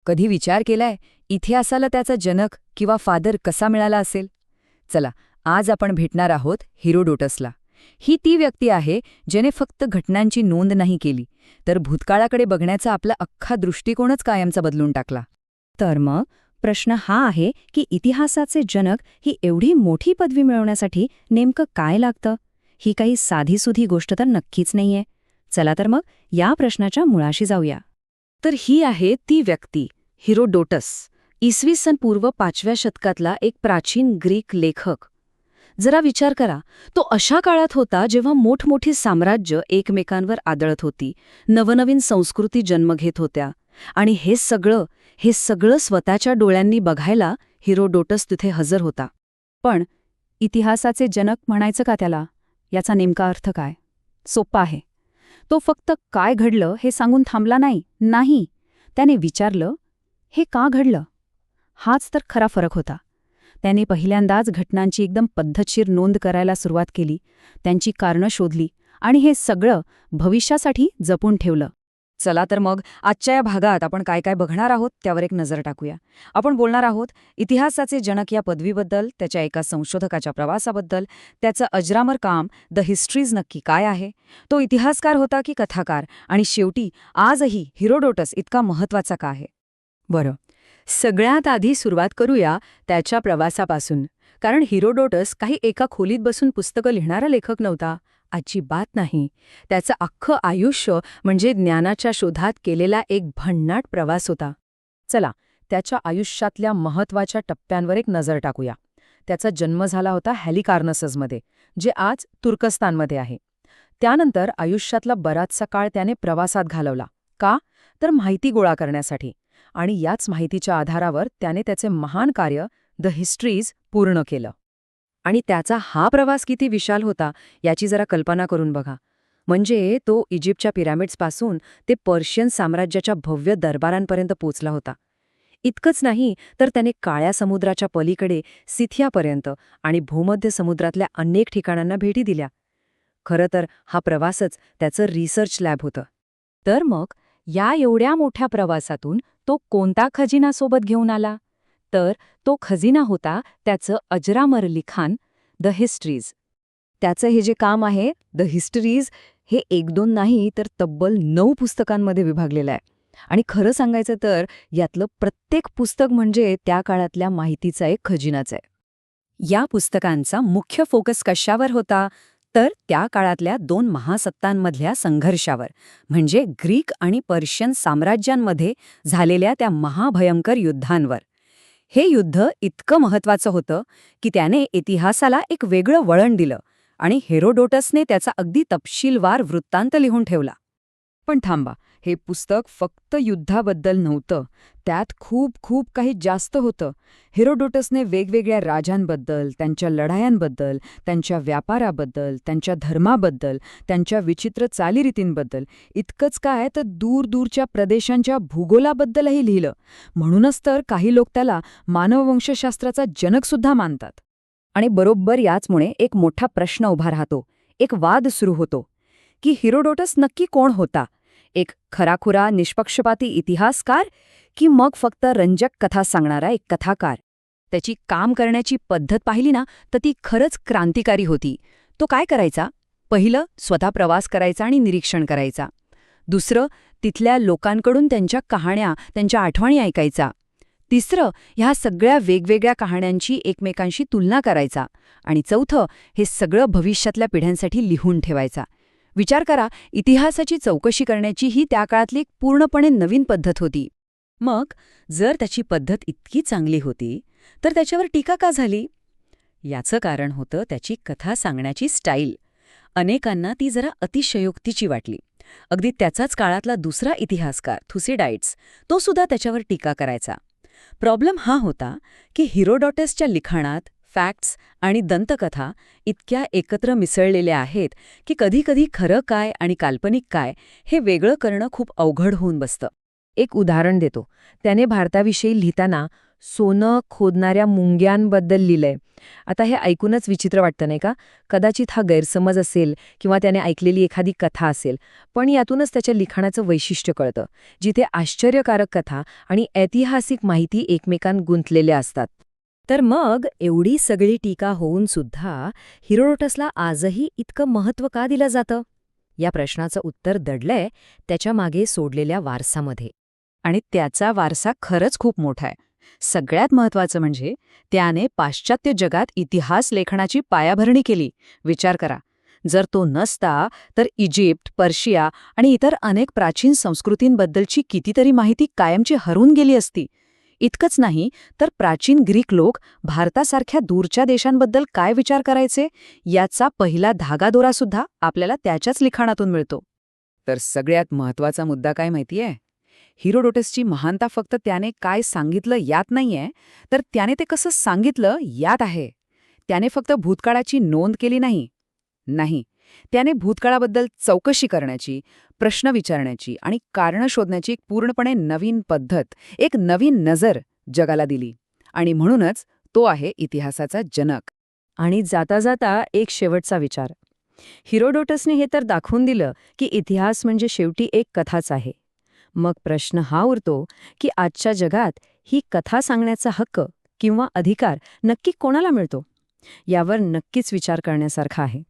कधी विचार केलाय इतिहासाला त्याचा जनक किंवा फादर कसा मिळाला असेल? चला, आज आपण भेटणार आहोत हेरोडोटसला. ही ती व्यक्ती आहे ज्याने फक्त घटनांची नोंद नाही केली, तर भूतकाळाकडे बघण्याचा आपला अख्खा दृष्टिकोनच कायमचा बदलून टाकला. तर मग प्रश्न हा आहे की इतिहासाचे जनक ही एवढी मोठी पदवी मिळवण्यासाठी नेमकं काय लागतं? ही काही साधीसुधी गोष्ट तर नक्कीच नाहीये. चला तर मग या प्रश्नाच्या मुळाशी जाऊया. तर ही आहे ती व्यक्ती, हेरोडोटस, इसवी सन पूर्व 5व्या शतकातला एक प्राचीन ग्रीक लेखक. जरा विचार करा, तो अशा काळात होता जेव्हा मोठमोठी साम्राज्य एकमेकांवर आदळत होती, नवनवीन संस्कृती जन्म घेत होत्या, आणि हे सगळं स्वतःच्या डोळ्यांनी बघायला हेरोडोटस तिथे हजर होता. पण इतिहासाचे जनक म्हणायचं का त्याला? याचा नेमका अर्थ काय? सोप्पा आहे. तो फक्त काय घडलं हे सांगून थांबला नाही. त्याने विचारलं, हे का घडलं? हाच तर खरा फरक होता. त्याने पहिल्यांदाच घटनांची एकदम पद्धतशीर नोंद करायला सुरुवात केली, त्यांची कारणं शोधली आणि हे सगळं भविष्यासाठी जपून ठेवलं. चला तर मग आजच्या या भागात आपण काय काय बघणार आहोत त्यावर एक नजर टाकूया. आपण बोलणार आहोत इतिहासाचे जनक या पदवीबद्दल, त्याच्या एका संशोधकाच्या प्रवासाबद्दल, त्याचं अजरामर काम द हिस्ट्रीज नक्की काय आहे, तो इतिहासकार होता की कथाकार, आणि शेवटी आजही हेरोडोटस इतका महत्त्वाचा का आहे. बरं, सगळ्यात आधी सुरुवात करूया त्याच्या प्रवासापासून. कारण हेरोडोटस काही एका खोलीत बसून पुस्तकं लिहिणारा लेखक नव्हता. अजिबात नाही. त्याचं अख्खं आयुष्य म्हणजे ज्ञानाच्या शोधात केलेला एक भन्नाट प्रवास होता. चला, त्याच्या आयुष्यातल्या महत्त्वाच्या टप्प्यांवर एक नजर टाकूया. त्याचा जन्म झाला होता हॅलिकार्नसमध्ये, जे आज तुर्कस्तानमध्ये आहे. त्यानंतर आयुष्यातला बराचसा काळ त्याने प्रवासात घालवला. का? तर माहिती गोळा करण्यासाठी. आणि याच माहितीच्या आधारावर त्याने त्याचे महान कार्य द हिस्ट्रीज पूर्ण केलं. आणि त्याचा हा प्रवास किती विशाल होता याची जरा कल्पना करून बघा. म्हणजे तो इजिप्तच्या पिरॅमिड्सपासून ते पर्शियन साम्राज्याच्या भव्य दरबारांपर्यंत पोचला होता. इतकंच नाही तर त्याने काळ्या समुद्राच्या पलीकडे सिथियापर्यंत आणि भूमध्य समुद्रातल्या अनेक ठिकाणांना भेटी दिल्या. खरं तर हा प्रवासच त्याचं रिसर्च लॅब होतं. तर मग या एवढ्या मोठ्या प्रवासातून तो कोणता खजिना सोबत घेऊन आला? तर तो खजिना होता त्याचं अजरामर लिखाण द हिस्ट्रीज. त्याचं हे जे काम आहे द हिस्ट्रीज, हे 1-2 नाही तर तब्बल 9 पुस्तकांमध्ये विभागलेलं आहे. आणि खरं सांगायचं तर यातलं प्रत्येक पुस्तक म्हणजे त्या काळातल्या माहितीचा एक खजिनाच आहे. या पुस्तकांचा मुख्य फोकस कशावर होता? तर त्या काळातल्या 2 महासत्तांमधल्या संघर्षावर, म्हणजे ग्रीक आणि पर्शियन साम्राज्यांमध्ये झालेल्या त्या महाभयंकर युद्धांवर. हे युद्ध इतकं महत्त्वाचं होतं की त्याने इतिहासाला एक वेगळं वळण दिलं आणि हेरोडोटसने त्याचा अगदी तपशीलवार वृत्तांत लिहून ठेवला. पण थांबा, हे पुस्तक फक्त युद्धाबद्दल नव्हतं, त्यात खूप काही जास्त होतं. हेरोडोटसने वेगवेगळ्या राजांबद्दल, त्यांच्या लढायांबद्दल, त्यांच्या व्यापाराबद्दल, त्यांच्या धर्माबद्दल, त्यांच्या विचित्र चालीरीतींबद्दल, इतकंच काय तर दूरदूरच्या प्रदेशांच्या भूगोलाबद्दलही लिहिलं. म्हणूनच तर काही लोक त्याला मानववंशशास्त्राचा जनकसुद्धा मानतात. आणि बरोबर याचमुळे एक मोठा प्रश्न उभा राहतो, एक वाद सुरू होतो की हेरोडोटस नक्की कोण होता? एक खराखुरा निष्पक्षपाती इतिहासकार की मग फक्त रंजक कथा सांगणारा एक कथाकार? त्याची काम करण्याची पद्धत पाहिली ना तर ती खरंच क्रांतिकारी होती. तो काय करायचा? पहिलं, स्वतः प्रवास करायचा आणि निरीक्षण करायचा. दुसरं, तिथल्या लोकांकडून त्यांच्या कहाण्या, त्यांच्या आठवणी ऐकायचा. तिसरं, ह्या सगळ्या वेगवेगळ्या कहाण्यांची एकमेकांशी तुलना करायचा. आणि चौथं, हे सगळं भविष्यातल्या पिढ्यांसाठी लिहून ठेवायचा. विचार करा, इतिहासाची चौकशी करण्याची ही त्या काळातली पूर्णपणे नवीन पद्धत होती. मग जर त्याची पद्धत इतकी चांगली होती तर त्याच्यावर टीका का झाली? याचं कारण होतं त्याची कथा सांगण्याची स्टाईल. अनेकांना ती जरा अतिशयोक्तीची वाटली. अगदी त्याचाच काळातला दुसरा इतिहासकार थुसिडाइड्स, तो सुद्धा त्याच्यावर टीका करायचा. प्रॉब्लेम हा होता की हेरोडोटसच्या लिखाणात फॅक्ट्स आणि दंतकथा इतक्या एकत्र मिसळलेल्या आहेत की कधीकधी खरं काय आणि काल्पनिक काय हे वेगळं करणं खूप अवघड होऊन बसतं. एक उदाहरण देतो. त्याने भारताविषयी लिहिताना सोनं खोदणाऱ्या मुंग्यांबद्दल लिहिलंय. आता हे ऐकूनच विचित्र वाटतं नाही का? कदाचित हा गैरसमज असेल किंवा त्याने ऐकलेली एखादी कथा असेल, पण यातूनच त्याच्या लिखाणाचं वैशिष्ट्य कळतं, जिथे आश्चर्यकारक कथा आणि ऐतिहासिक माहिती एकमेकांत गुंतलेल्या असतात. तर मग एवढी सगळी टीका होऊन सुद्धा हिरोडोटसला आजही इतकं महत्त्व का दिलं जातं? या प्रश्नाचं उत्तर दडलंय त्याच्या मागे सोडलेल्या वारसामध्ये. आणि त्याचा वारसा खरंच खूप मोठा आहे. सगळ्यात महत्त्वाचं म्हणजे त्याने पाश्चात्य जगात इतिहास लेखनाची पायाभरणी केली. विचार करा, जर तो नसता तर इजिप्त, पर्शिया आणि इतर अनेक प्राचीन संस्कृतींबद्दलची कितीतरी माहिती कायमची हरवून गेली असती. इतकंच नाही तर प्राचीन ग्रीक लोक भारतासारख्या दूरच्या देशांबद्दल काय विचार करायचे याचा पहिला धागादोरासुद्धा आपल्याला त्याच्याच लिखाणातून मिळतो. तर सगळ्यात महत्त्वाचा मुद्दा काय माहितीये? हिरोडोटसची महानता फक्त त्याने काय सांगितलं यात नाहीये, तर त्याने ते कसं सांगितलं यात आहे. त्याने फक्त भूतकाळाची नोंद केली नाही, त्याने भूतकाळाबद्दल चौकशी करण्याची, प्रश्न विचारण्याची आणि कारणं शोधण्याची एक पूर्णपणे नवीन पद्धत, एक नवीन नजर जगाला दिली. आणि म्हणूनच तो आहे इतिहासाचा जनक. आणि जाता जाता एक शेवटचा विचार. हिरोडोटसने हे तर दाखवून दिलं की इतिहास म्हणजे शेवटी एक कथाच आहे. मग प्रश्न हा उरतो की आजच्या जगात ही कथा सांगण्याचा हक्क किंवा अधिकार नक्की कोणाला मिळतो? यावर नक्कीच विचार करण्यासारखा आहे.